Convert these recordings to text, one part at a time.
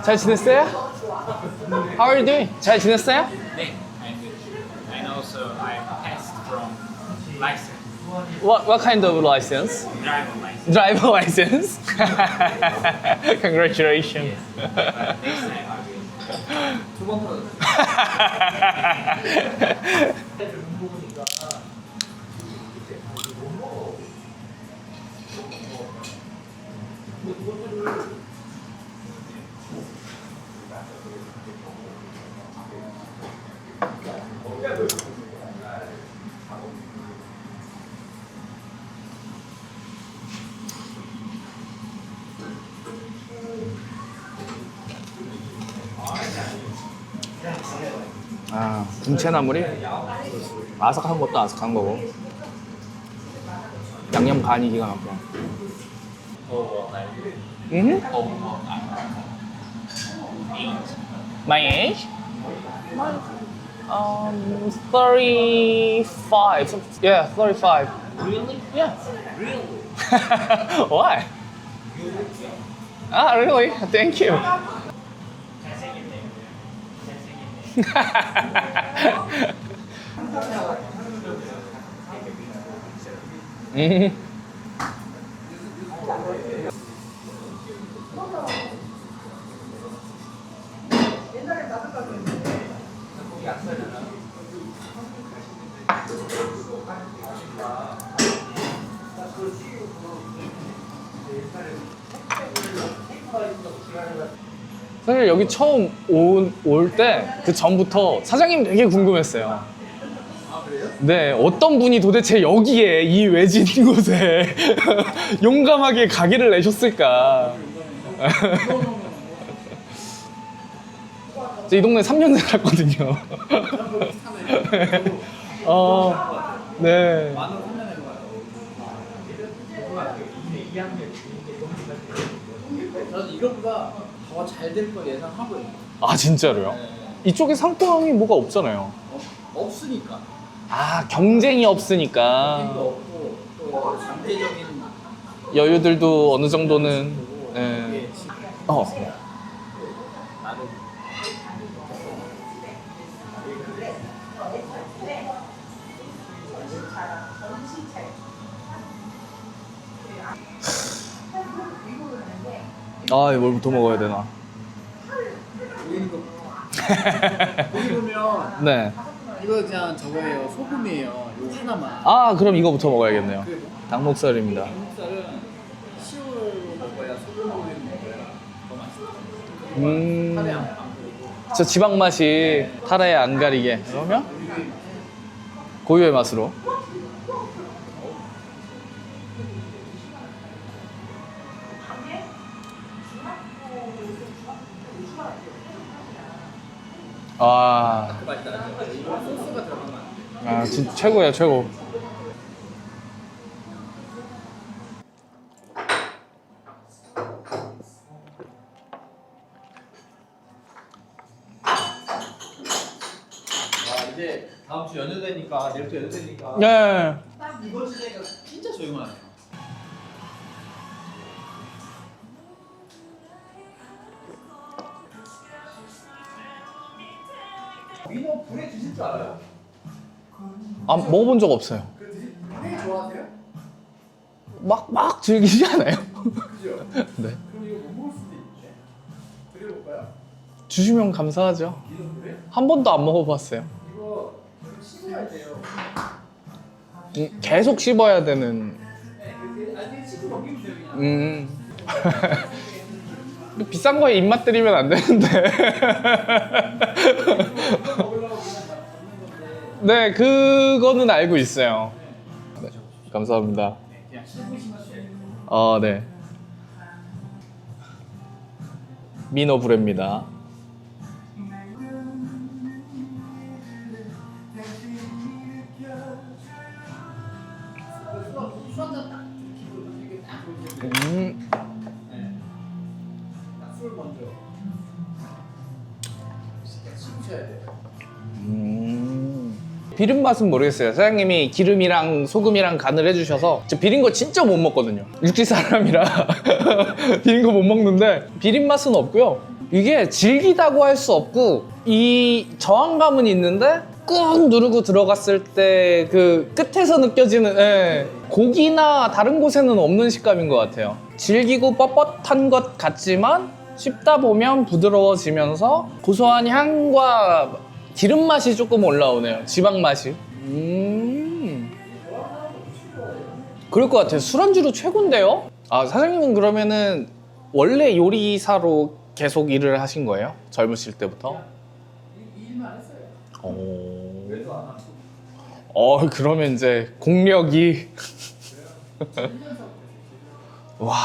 잘 지냈어요? How are you doing? 잘 지냈어요? 네, I'm good. And also I passed from license, What kind of license? driver license. Driver license? Congratulations. But next time I will. 아, 궁채나물이 아삭한 것도 아삭한 거고 양념 간이 기가 막혀. My age? 35. Yeah, 35. Really? Yeah. Really? Why? Ah, really? Thank you. 사실 여기 처음 올 때 그 전부터 사장님 되게 궁금했어요. 네, 어떤 분이 도대체 여기에 이 외진 곳에 용감하게 가게를 내셨을까? 저 이 동네 3년 살았거든요. 네. 저는 이거보다 더 잘 될 걸 예상하고 있는 거예요. 아, 진짜로요? 이쪽에 상권이 뭐가 없잖아요. 없으니까. 아, 경쟁이 없으니까 힘도 없고 또 잠재적인 여유들도 어느 정도는. 네. 게 지금 나름 아, 뭘부터 먹어야 되나? 보이는 거 보기 보면 네. 이거 그냥 저거예요. 소금이에요. 이거 하나만. 아, 그럼 이거부터 먹어야겠네요. 그리고 닭목살입니다. 한국살은 시오로 먹어야 소금으로 먹어야 더 맛있어요. 살이 안 보이고. 저 지방 맛이 타라에 안 가리게. 그러면 고유의 맛으로. 아, 그 맛이 나죠. 이거 소스가 들어가면 안 돼. 아, 진짜 최고야, 최고. 이제 다음 주 연휴되니까 내일부터 연휴되니까 네. 딱 이번 주제가 진짜 조용하네요. 민호 불에 드실 줄 알아요? 아, 먹어본 적 없어요. 되게 좋아하세요? 막 즐기지 않아요? 그죠? 네. 그럼 이거 못 먹을 수도 있는데 드려볼까요? 주시면 감사하죠. 민호 불에? 한 번도 안 먹어봤어요. 이거 씹어야 돼요. 계속 씹어야 되는. 네, 그냥 씹고 넘기면 돼요 그냥. 비싼 거에 입맛 들이면 안 되는데. 먹으려고 그냥 잡는 건데 네, 그거는 알고 있어요. 네, 감사합니다. 그냥 씹으시면 돼요. 네. 민호 브레입니다. 술 한잔 딱 기분 이게 딱 보이세요? 술 먼저 씹으셔야 돼요. 비린 맛은 모르겠어요. 사장님이 기름이랑 소금이랑 간을 해주셔서 저 비린 거 진짜 못 먹거든요. 육지 사람이라 비린 거 못 먹는데 비린 맛은 없고요. 이게 질기다고 할 수 없고 이 저항감은 있는데 꾹 누르고 들어갔을 때 그 끝에서 느껴지는 고기나 다른 곳에는 없는 식감인 것 같아요. 질기고 뻣뻣한 것 같지만 씹다 보면 부드러워지면서 고소한 향과 기름 맛이 조금 올라오네요. 지방 맛이. 그럴 것 같아요. 술안주로 최고인데요? 아, 사장님은 그러면은 원래 요리사로 계속 일을 하신 거예요? 젊으실 때부터? 일만 했어요. 그러면 이제 공력이 와,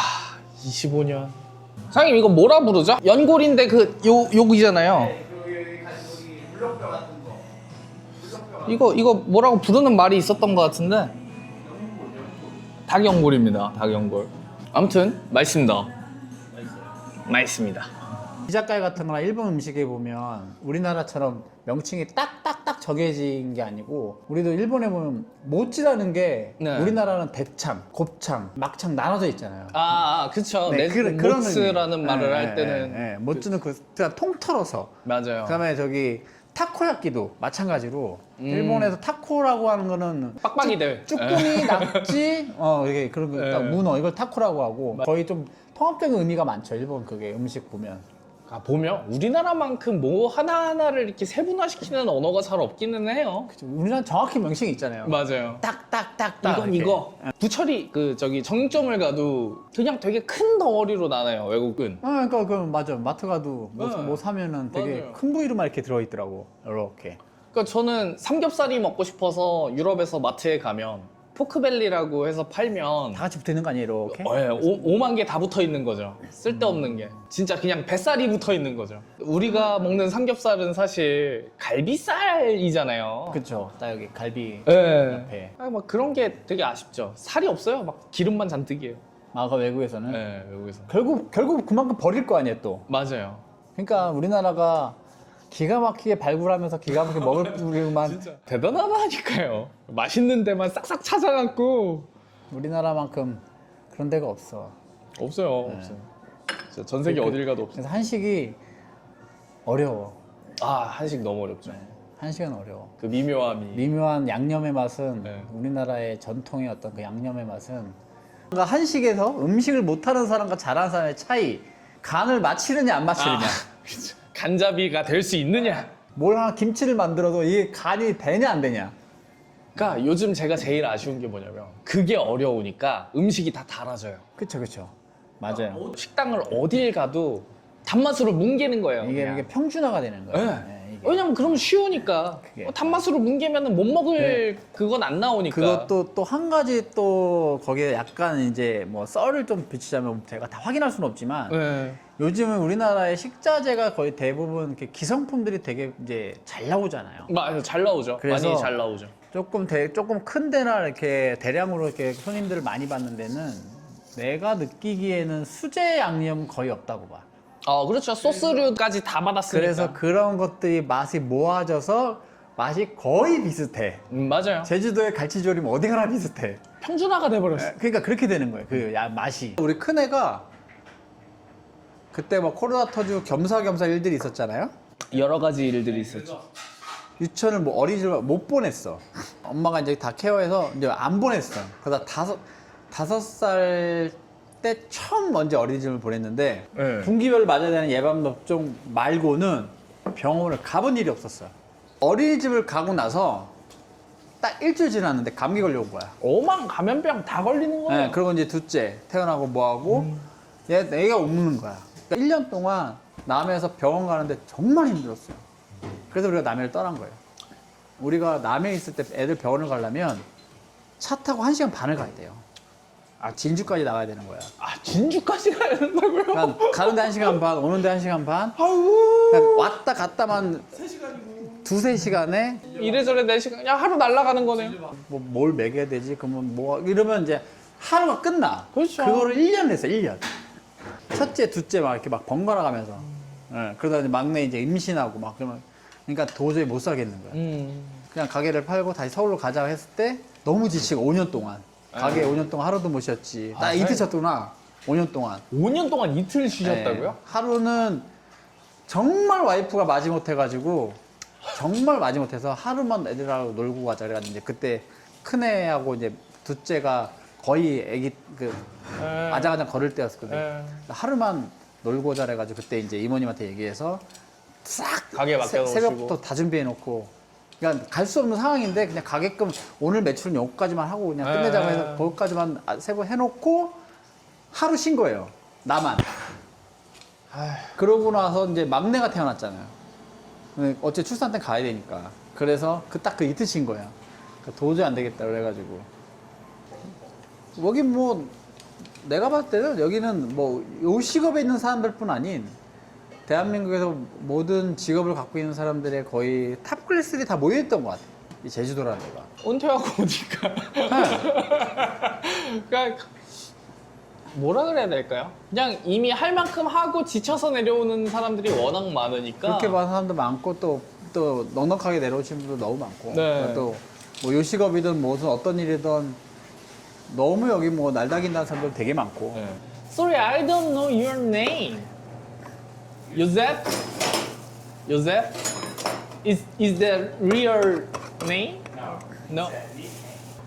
25년. 사장님 이거 뭐라 부르죠? 연골인데 요기잖아요. 이거 뭐라고 부르는 말이 있었던 것 같은데 닭연골입니다. 닭연골. 아무튼 맛있습니다. 맛있습니다. 이자카야 같은 거나 일본 음식에 보면 우리나라처럼 명칭이 딱딱딱 정해진 게 아니고 우리도 일본에 보면 모찌라는 게 네. 우리나라는 대창, 곱창, 막창 나눠져 있잖아요. 그쵸. 네, 그런 모츠라는 의미. 말을 네, 할 때는 네, 네. 모찌는 그냥 통틀어서 맞아요. 그다음에 저기 타코야끼도 마찬가지로 일본에서 타코라고 하는 거는 빡빡이들. 쭈꾸미, 낙지, 이게 그런 거, 딱 네. 문어 이걸 타코라고 하고 거의 좀 통합적인 의미가 많죠. 일본 그게 음식 보면. 보면 우리나라만큼 뭐 하나하나를 이렇게 세분화시키는 언어가 잘 없기는 해요. 우리나라 정확히 명칭이 있잖아요. 맞아요. 딱딱딱딱. 이건 이렇게. 이거. 부처리 정육점을 가도 그냥 되게 큰 덩어리로 나눠요. 외국은. 그러니까 맞아. 마트 가도 뭐 사면은 되게 맞아요. 큰 부위로만 이렇게 들어있더라고. 이렇게. 그러니까 저는 삼겹살이 먹고 싶어서 유럽에서 마트에 가면 포크벨리라고 해서 팔면 다 같이 붙어 있는 거 아니에요, 이렇게? 5만 개 다 붙어 있는 거죠. 쓸데없는 게. 진짜 그냥 뱃살이 붙어 있는 거죠. 우리가 먹는 삼겹살은 사실 갈비살이잖아요. 그쵸. 딱 여기 갈비 네. 옆에. 막 그런 게 되게 아쉽죠. 살이 없어요. 막 기름만 잔뜩이에요. 그 외국에서는 네, 외국에서. 결국 그만큼 버릴 거 아니에요, 또. 맞아요. 그러니까 우리나라가 기가 막히게 발굴하면서 기가 막히게 먹을 부리만 진짜 대단하다니까요. 맛있는 데만 싹싹 찾아갖고 우리나라만큼 그런 데가 없어. 없어요. 없어요. 진짜 전 세계 어딜 가도 없어요. 그래서 한식이 어려워. 한식 너무 어렵죠. 한식은 어려워. 그 미묘함이. 미묘한 양념의 맛은 네. 우리나라의 전통의 어떤 그 양념의 맛은 뭔가 한식에서 음식을 못하는 사람과 잘하는 사람의 차이, 간을 맞추느냐 안 맞추느냐. 그쵸. 간잡이가 될 수 있느냐. 뭘 하나 김치를 만들어도 이게 간이 되냐 안 되냐. 그러니까 요즘 제가 제일 아쉬운 게 뭐냐면 그게 어려우니까 음식이 다 달아져요. 그쵸. 맞아요. 식당을 어딜 가도 단맛으로 뭉개는 거예요. 이게 그냥. 평준화가 되는 거예요. 네. 네, 이게. 왜냐면 그러면 쉬우니까. 그게. 단맛으로 뭉개면 못 먹을 그건 안 나오니까. 그것도 또 한 가지 또 거기에 약간 이제 뭐 썰을 좀 비치자면 제가 다 확인할 수는 없지만 네. 요즘은 우리나라의 식자재가 거의 대부분 이렇게 기성품들이 되게 이제 잘 나오잖아요. 맞아요. 잘 나오죠. 그래서 많이 잘 나오죠. 조금 큰 데나 이렇게 대량으로 이렇게 손님들을 많이 받는 데는 내가 느끼기에는 수제 양념 거의 없다고 봐. 그렇죠. 소스류까지 다 받았으니까. 그래서 그런 것들이 맛이 모아져서 맛이 거의 비슷해. 맞아요. 제주도의 갈치조림 어디 가나 비슷해. 평준화가 돼버렸어. 그러니까 그렇게 되는 거예요. 그 맛이. 우리 큰애가 그때 뭐 코로나 터지고 겸사겸사 일들이 있었잖아요. 여러 가지 일들이 있었죠. 유치원을 뭐 어린이집을 못 보냈어. 엄마가 이제 다 케어해서 이제 안 보냈어. 그러다 다섯 살 때 처음 먼저 어린이집을 보냈는데 네. 분기별 맞아야 되는 예방접종 말고는 병원을 가본 일이 없었어. 어린이집을 가고 나서 딱 일주일 지났는데 감기 걸려온 거야. 오만 감염병 다 걸리는 거예요. 네, 그리고 이제 둘째 태어나고 뭐하고 애가 옮는 거야. 그러니까 1년 동안 남해에서 병원 가는데 정말 힘들었어요. 그래서 우리가 남해를 떠난 거예요. 우리가 남해에 있을 때 애들 병원을 가려면 차 타고 1시간 반을 가야 돼요. 진주까지 나가야 되는 거야. 진주까지 가야 된다고요? 그러니까 가는데 1시간 반, 오는데 1시간 반. 아우. 그냥 왔다 갔다만 2-3시간에 이래저래 4시간. 야, 하루 날아가는 거네요. 뭐 뭘 먹여야 되지? 그러면 뭐 이러면 이제 하루가 끝나. 그렇죠. 그거를 1년 했어, 1년. 첫째, 둘째 막 이렇게 막 번갈아 가면서. 그러다 이제 막내 이제 임신하고 막 그러면 그러니까 도저히 못 살겠는 거야. 그냥 가게를 팔고 다시 서울로 가자고 했을 때 너무 지치고 5년 동안 가게 5년 동안 하루도 못 쉬었지. 나 이틀 쉬었구나. 5년 동안. 5년 동안 이틀 쉬셨다고요? 네. 하루는 정말 와이프가 마지못해가지고 정말 마지못해서 하루만 애들하고 놀고 가자 그래가지고 이제 그때 큰 애하고 이제 둘째가 거의 애기 그 아장아장 걸을 때였거든. 하루만 놀고 자래 가지고 그때 이제 이모님한테 얘기해서 싹 가게 맡겨놓으시고. 새벽부터 다 준비해 놓고 그러니까 갈 수 없는 상황인데 그냥 가게끔 오늘 매출은 여기까지만 하고 그냥 끝내자고 해서 거기까지만 세고 해놓고 하루 쉰 거예요. 나만. 그러고 나서 이제 막내가 태어났잖아요. 어째 출산 때 가야 되니까. 그래서 딱 그 이틀 쉰 거야. 그러니까 도저히 안 되겠다 그래가지고. 여긴 뭐 내가 봤을 때는 여기는 뭐 요 직업에 있는 사람들뿐 아닌 대한민국에서 모든 직업을 갖고 있는 사람들의 거의 탑 클래스들이 다 모여있던 것 같아. 이 제주도라는 데가. 은퇴하고 오니까. 그러니까 뭐라 그래야 될까요? 그냥 이미 할 만큼 하고 지쳐서 내려오는 사람들이 워낙 많으니까. 그렇게 봐서 사람도 많고 또 넉넉하게 내려오신 분도 너무 많고. 네. 또 뭐 요식업이든 무슨 어떤 일이든 너무 여기 뭐 날다긴다는 사람들 되게 많고. 네. Sorry, I don't know your name. Joseph? Joseph? Is that real name? No. No.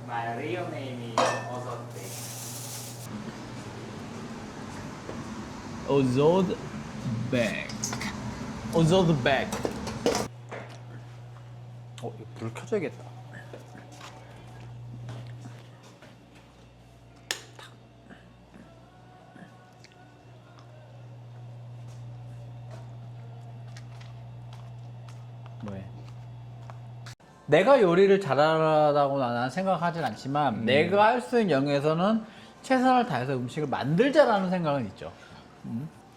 My real name is Ozote. Ozodbek. Ozodbek. 이거 불 켜줘야겠다. 뭐해? 내가 요리를 잘하다고 나는 생각하진 않지만 내가 할 수 있는 영역에서는 최선을 다해서 음식을 만들자라는 생각은 있죠.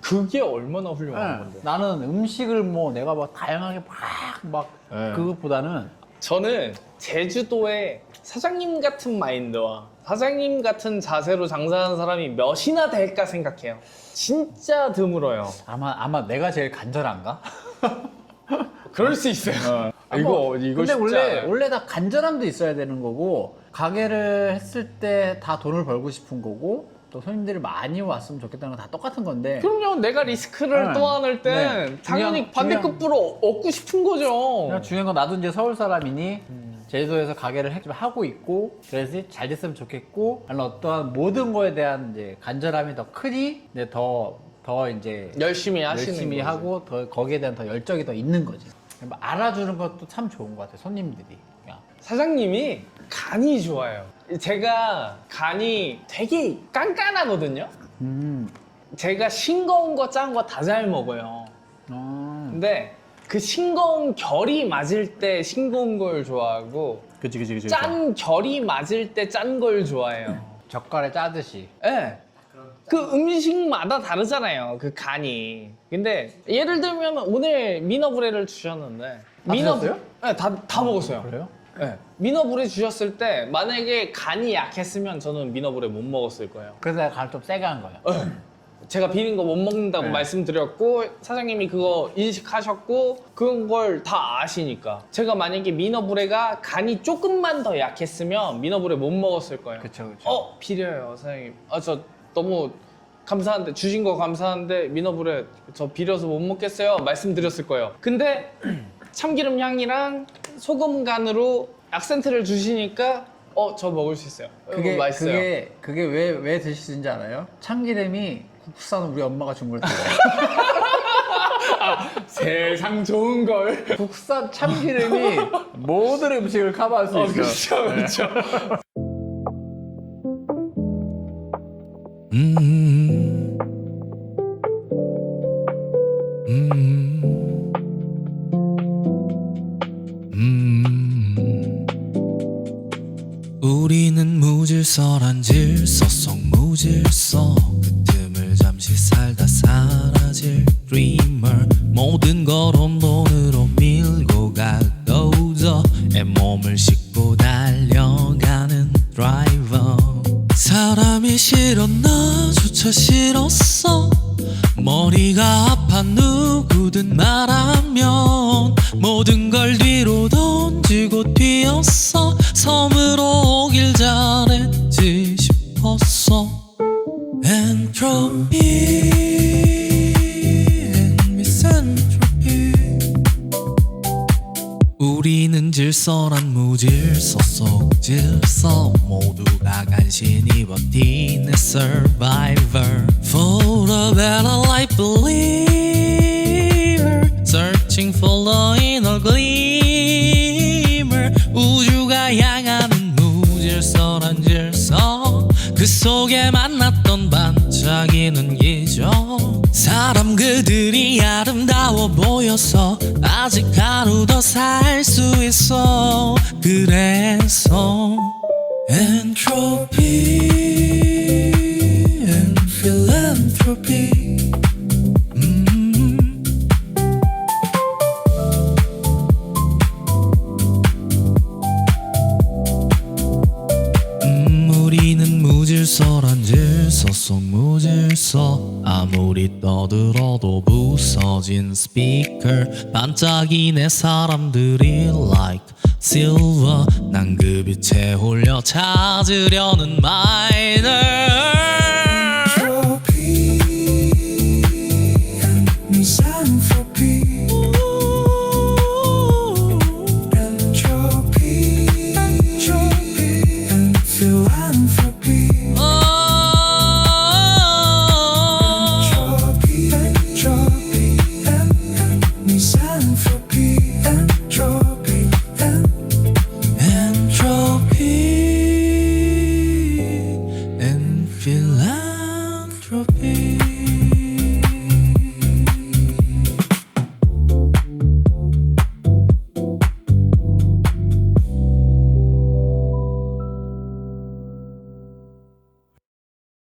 그게 얼마나 훌륭한 건데. 나는 음식을 뭐 내가 막 다양하게 막 네. 그것보다는 저는 제주도에 사장님 같은 마인드와 사장님 같은 자세로 장사하는 사람이 몇이나 될까 생각해요. 진짜 드물어요. 아마 내가 제일 간절한가? 그럴 수 있어요. 이거 근데 쉽지 않아요. 원래 다 간절함도 있어야 되는 거고 가게를 했을 때 다 돈을 벌고 싶은 거고 또 손님들이 많이 왔으면 좋겠다는 건 다 똑같은 건데 그럼요. 내가 리스크를 네. 떠안을 땐 네. 당연히 중요한- 반대급부로 얻고 싶은 거죠. 그냥 중요한 건 나도 이제 서울 사람이니 제주도에서 가게를 하고 있고 그래서 잘 됐으면 좋겠고 아니면 어떠한 모든 거에 대한 이제 간절함이 더 크니 이제 더 이제 열심히 하시는 열심히 거지. 하고 더 거기에 대한 더 열정이 더 있는 거지. 뭐 알아주는 것도 참 좋은 것 같아 손님들이. 그냥. 사장님이 간이 좋아요. 제가 간이 되게 깐깐하거든요. 제가 싱거운 거 짠 거 다 잘 먹어요. 근데 그 싱거운 결이 맞을 때 싱거운 걸 좋아하고 그치. 짠 결이 맞을 때 짠 걸 좋아해요. 젓갈에 짜듯이. 예. 네. 그 음식마다 다르잖아요. 그 간이. 근데 예를 들면 오늘 미너브레를 주셨는데 드셨어요? 네, 다 먹었어요. 그래요? 네. 미너브레 주셨을 때 만약에 간이 약했으면 저는 미너브레 못 먹었을 거예요. 그래서 내가 간을 좀 세게 한 거야. 제가 비린 거 못 먹는다고 네. 말씀드렸고 사장님이 그거 인식하셨고 그런 걸 다 아시니까 제가 만약에 미너브레가 간이 조금만 더 약했으면 미너브레 못 먹었을 거예요. 그쵸. 비려요 사장님. 저 너무 감사한데 주신 거 감사한데 미너브레 저 비려서 못 먹겠어요 말씀드렸을 거예요. 근데 참기름 향이랑 소금 간으로 악센트를 주시니까 저 먹을 수 있어요. 이거 맛있어요. 그게 왜 드실 수 있는지 알아요? 참기름이 국산 우리 엄마가 준 걸 때. 세상 좋은 걸. 국산 참기름이 모든 음식을 커버할 수 있어. 그렇죠. 우리는 무질서란 질서 속 무질서 그 틈을 잠시 살다 사라질 dreamer 모든 걸 혼돈으로 밀고 가고서 애 몸을 싣고 달려가는 driver 사람이 싫어 나조차 싫었어 머리가 아파 누구든 말하면 모든 걸 뒤로 던지고 뒤 무질서란 무질서 속 질서 모두가 간신히 버티는 survivor For a better life believer Searching for the inner glimmer 우주가 향하는 무질서란 질서 그 속에 만났던 반짝이는 기적 사람 그들이 아름다워 보여서 아직 하루 더 살 수 있어 그래서 Entropy and philanthropy 우리는 무질서란 질서 속 무질서 아무리 떠들어도 부서진 스피커 반짝이네 사람들이 like silver 난 그 빛에 홀려 찾으려는 miner Entropy and misanthropy Entropy and philanthropy Entropy and misanthropy Entropy and philanthropy